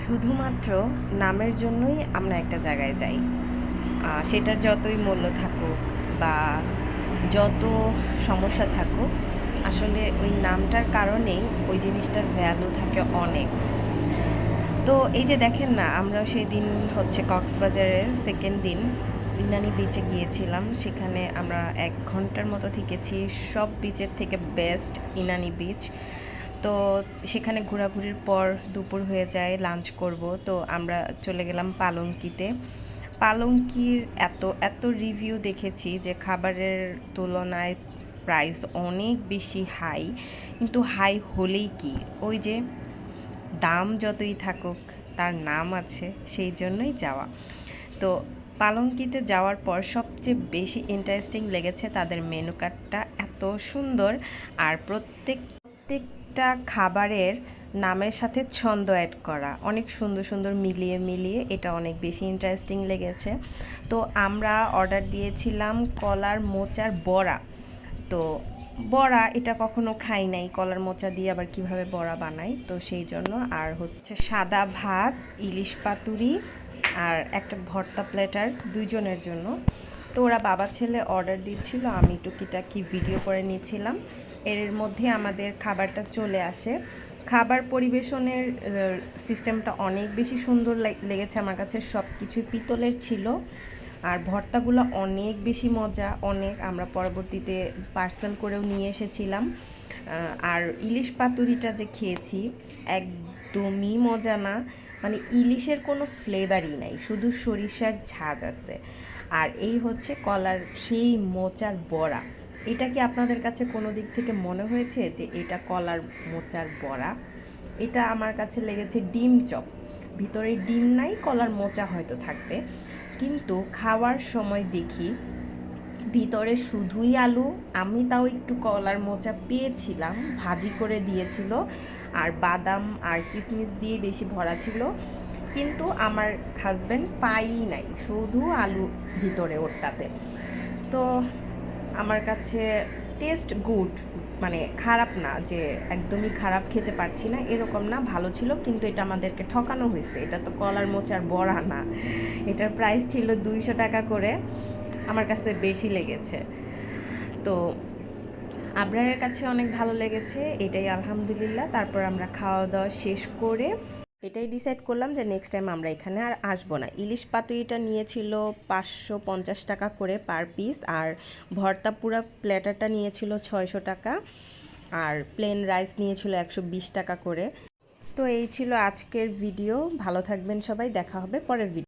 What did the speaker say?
শুধুমাত্র নামের জন্যই আমরা একটা জায়গায় যাই, সেটার যতই মূল্য থাকুক বা যত সমস্যা থাকুক, আসলে ওই নামটার কারণেই ওই জিনিসটার ভ্যালু থাকে অনেক। তো এই যে দেখেন না, আমরা সেই দিন হচ্ছে কক্সবাজারের সেকেন্ড দিন ইনানি বিচে গিয়েছিলাম। সেখানে আমরা 1 ঘন্টার মতো থেকেছি। সব বিচের থেকে বেস্ট ইনানি বিচ। তো সেখানে ঘোরাঘুরির পর দুপুর হয়ে যায়, লাঞ্চ করব। তো আমরা চলে গেলাম পালঙ্কিতে। পালঙ্কির এত এত রিভিউ দেখেছি যে খাবারের তুলনায় প্রাইস অনেক বেশি হাই। কিন্তু হাই হলেই কি, ওই যে দাম যতই থাকুক তার নাম আছে, সেই জন্যই যাওয়া। তো পালঙ্কিতে যাওয়ার পর সবচেয়ে বেশি ইন্টারেস্টিং লেগেছে তাদের মেনু কার্ডটা, এত সুন্দর। আর প্রত্যেকটা খাবারের নামের সাথে ছন্দ অ্যাড করা, অনেক সুন্দর সুন্দর মিলিয়ে মিলিয়ে, এটা অনেক বেশি ইন্টারেস্টিং লেগেছে। তো আমরা অর্ডার দিয়েছিলাম কলার মোচার বড়া। তো বড়া এটা কখনো খাই নাই, কলার মোচা দিয়ে আবার কিভাবে বড়া বানাই, তো সেই জন্য। আর হচ্ছে সাদা ভাত, ইলিশ পাতুরি আর একটা ভর্তা প্লেটার দুইজনের জন্য। তো ওরা বাবা ছেলে অর্ডার দিচ্ছিল, আমি টুকিটাকি ভিডিও করে নিচ্ছিলাম। এর মধ্যে আমাদের খাবারটা চলে আসে। খাবার পরিবেশনের সিস্টেমটা অনেক বেশি সুন্দর লেগেছে আমার কাছে। সব কিছুই পিতলের ছিল। আর ভর্তাগুলো অনেক বেশি মজা, অনেক। আমরা পরবর্তীতে পার্সেল করেও নিয়ে এসেছিলাম। আর ইলিশ পাতুরিটা যে খেয়েছি, একদমই মজা না। মানে ইলিশের কোনো ফ্লেভারই নাই, শুধু সরিষার ঝাঁজ আছে। আর এই হচ্ছে কলার সেই মোচার বড়া। এটা কি আপনাদের কাছে কোনো দিক থেকে মনে হয়েছে যে এটা কলার মোচার বড়া? এটা আমার কাছে লেগেছে ডিম চপ। ভিতরে ডিম নাই, কলার মোচা হয়তো থাকবে, কিন্তু খাওয়ার সময় দেখি ভিতরে শুধুই আলু। আমি তাও একটু কলার মোচা পেয়েছিলাম, ভাজি করে দিয়েছিল, আর বাদাম আর কিশমিশ দিয়ে বেশি ভরা ছিল। কিন্তু আমার হাজব্যান্ড পাই নাই, শুধু আলু ভিতরে ওরটাতে। তো আমার কাছে টেস্ট গুড, মানে খারাপ না যে একদমই খারাপ, খেতে পারছি না এরকম না, ভালো ছিল। কিন্তু এটা আমাদেরকে ঠকানো হয়েছে, এটা তো কলার মোচার বড়া না। এটার প্রাইস ছিল 200 টাকা করে, আমার কাছে বেশি লেগেছে। তো আবরারের কাছে অনেক ভালো লেগেছে, এটাই আলহামদুলিল্লাহ। তারপর আমরা খাওয়া দাওয়া শেষ করে এটাই ডিসাইড করলাম যে নেক্সট টাইম আমরা এখানে আর আসবো না। ইলিশ পাতুরিটা নিয়েছিল 550 টাকা করে পার পিস, আর ভর্তা পুরা প্ল্যাটারটা নিয়েছিল 600 টাকা, আর প্লেন রাইস নিয়েছিল 120 টাকা করে। তো এই ছিল আজকের ভিডিও। ভালো থাকবেন সবাই, দেখা হবে পরের ভিডিও।